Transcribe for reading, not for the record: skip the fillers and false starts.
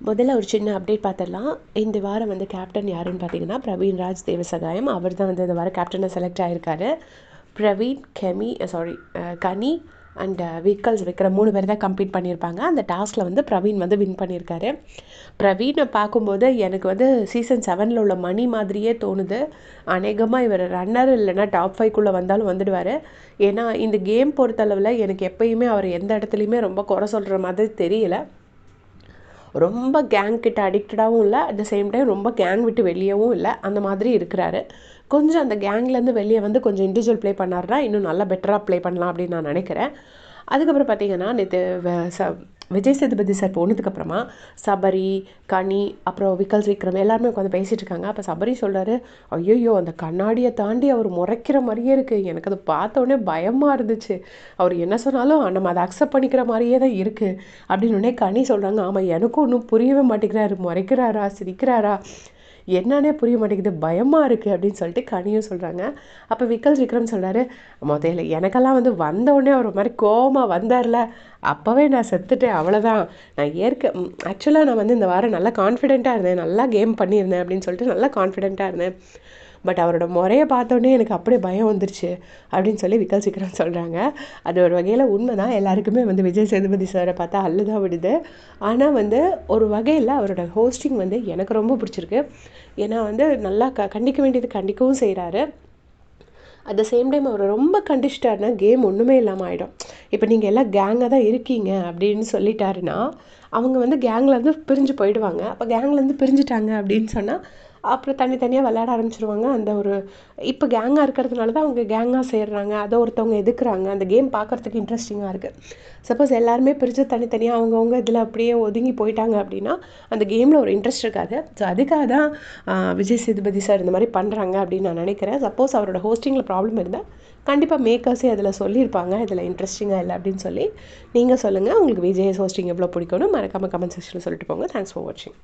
முதல்ல ஒரு சின்ன அப்டேட் பார்த்துடலாம். இந்த வாரம் வந்து கேப்டன் யாருன்னு பார்த்தீங்கன்னா, பிரவீன்ராஜ் தேவசகாயம். அவர் தான் வந்து இந்த வாரம் கேப்டனா செலக்ட் ஆயிருக்காரு. பிரவீன், கனி அண்ட் விக்கல்ஸ் விக்ரம் 3 பேர் தான் கம்ப்ளீட் பண்ணியிருப்பாங்க. அந்த டாஸ்கில் வந்து பிரவீன் வந்து வின் பண்ணியிருக்காரு. பிரவீனை பார்க்கும்போது எனக்கு வந்து சீசன் 7ல் உள்ள மணி மாதிரியே தோணுது. அநேகமாக இவர் ரன்னர் இல்லைன்னா டாப் 5க்குள்ளே வந்தாலும் வந்துடுவார். ஏன்னா இந்த கேம் பொறுத்தளவில் எனக்கு எப்பயுமே அவர் எந்த இடத்துலையுமே ரொம்ப குறை சொல்கிற மாதிரி தெரியல. ரொம்ப கேங் கிட்ட அடிக்டடாகவும் இல்லை, அட் த சேம் டைம் ரொம்ப கேங் விட்டு வெளியவும் இல்லை, அந்த மாதிரி இருக்கிறாரு. கொஞ்சம் அந்த கேங்லேருந்து வெளியே வந்து கொஞ்சம் இண்டிவிஜுவல் ப்ளே பண்ணாருன்னா இன்னும் நல்லா பெட்டராக ப்ளே பண்ணலாம் அப்படின்னு நான் நினைக்கிறேன். அதுக்கப்புறம் பார்த்தீங்கன்னா நேற்று விஜய் சேதுபதி சார் போனதுக்கப்புறமா சபரி, கனி, அப்புறம் விக்கல்ஸ் விக்ரம் எல்லாருமே உட்காந்து பேசிகிட்டு இருக்காங்க. அப்போ சபரி சொல்கிறாரு, ஐயோ அந்த கண்ணாடியை தாண்டி அவர் முறைக்கிற மாதிரியே இருக்குது, எனக்கு அதை பார்த்தோன்னே பயமாக இருந்துச்சு, அவர் என்ன சொன்னாலும் நம்ம அதை அக்செப்ட் பண்ணிக்கிற மாதிரியே தான் இருக்குது அப்படின்னு உடனே கனி சொல்கிறாங்க, ஆமாம் எனக்கும் ஒன்றும் புரியவே மாட்டேங்கிறாரு, முறைக்கிறாரா சிரிக்கிறாரா என்னன்னே புரிய மாட்டேங்குது, பயமாக இருக்குது அப்படின்னு சொல்லிட்டு கனியும் சொல்கிறாங்க. அப்போ விக்கல்ஸ் விக்ரம் சொல்கிறாரு, முதல்ல எனக்கெல்லாம் வந்து வந்தவுடனே அவர் மாதிரி கோவமாக வந்தார்ல, அப்போவே நான் செத்துட்டேன், அவ்வளோதான். நான் ஆக்சுவலாக நான் வந்து இந்த வாரம் நல்லா கான்ஃபிடென்ட்டாக இருந்தேன், நல்லா கேம் பண்ணியிருந்தேன் அப்படின்னு சொல்லிட்டு நல்லா கான்ஃபிடென்ட்டாக இருந்தேன். பட் அவரோட முறையை பார்த்தோன்னே எனக்கு அப்படியே பயம் வந்துருச்சு அப்படின்னு சொல்லி விக்கல்ஸ் விக்ரம் சொல்கிறாங்க. அது ஒரு வகையில் உண்மை தான். எல்லாருக்குமே வந்து விஜய் சேதுபதி சாரை பார்த்தா அல்லு தான் விடுது. ஆனால் வந்து ஒரு வகையில் அவரோட ஹோஸ்டிங் வந்து எனக்கு ரொம்ப பிடிச்சிருக்கு. ஏன்னா வந்து நல்லா கண்டிக்க வேண்டியது கண்டிக்கவும் செய்கிறாரு. அட் த சேம் டைம் அவர் ரொம்ப கண்டிச்சிட்டாருன்னா கேம் ஒன்றுமே இல்லாமல் ஆகிடும். இப்போ நீங்கள் எல்லாம் கேங்காக தான் இருக்கீங்க அப்படின்னு சொல்லிட்டாருன்னா அவங்க வந்து கேங்லேருந்து பிரிஞ்சு போயிடுவாங்க. அப்போ கேங்லேருந்து பிரிஞ்சுட்டாங்க அப்படின்னு சொன்னால் அப்புறம் தனித்தனியாக விளையாட ஆரம்பிச்சிருவாங்க. அந்த ஒரு இப்போ கேங்காக இருக்கிறதுனால தான் அவங்க கேங்காக சேர்றாங்க, அதை ஒருத்தவங்க எதுக்குறாங்க, அந்த கேம் பார்க்குறதுக்கு இன்ட்ரெஸ்டிங்காக இருக்குது. சப்போஸ் எல்லாருமே பிரித்து தனித்தனியாக அவங்கவுங்க இதில் அப்படியே ஒதுங்கி போயிட்டாங்க அப்படின்னா அந்த கேமில் ஒரு இன்ட்ரெஸ்ட் இருக்காது. ஸோ அதுக்காக தான் விஜய் சேதுபதி சார் இந்த மாதிரி பண்ணுறாங்க அப்படின்னு நான் நினைக்கிறேன். சப்போஸ் அவரோட ஹோஸ்டிங்கில் ப்ராப்ளம் இருந்தால் கண்டிப்பாக மேக்கர்ஸே அதில் சொல்லியிருப்பாங்க, இதில் இன்ட்ரெஸ்டிங்காக இல்லை அப்படின்னு சொல்லி. நீங்கள் சொல்லுங்கள் உங்களுக்கு விஜய் ஹோஸ்டிங் எவ்வளோ பிடிக்கும்னு மறக்காமல் கமெண்ட் செக்ஷனில் சொல்லிட்டு போங்க. தேங்க்ஸ் ஃபார் வாட்சிங்.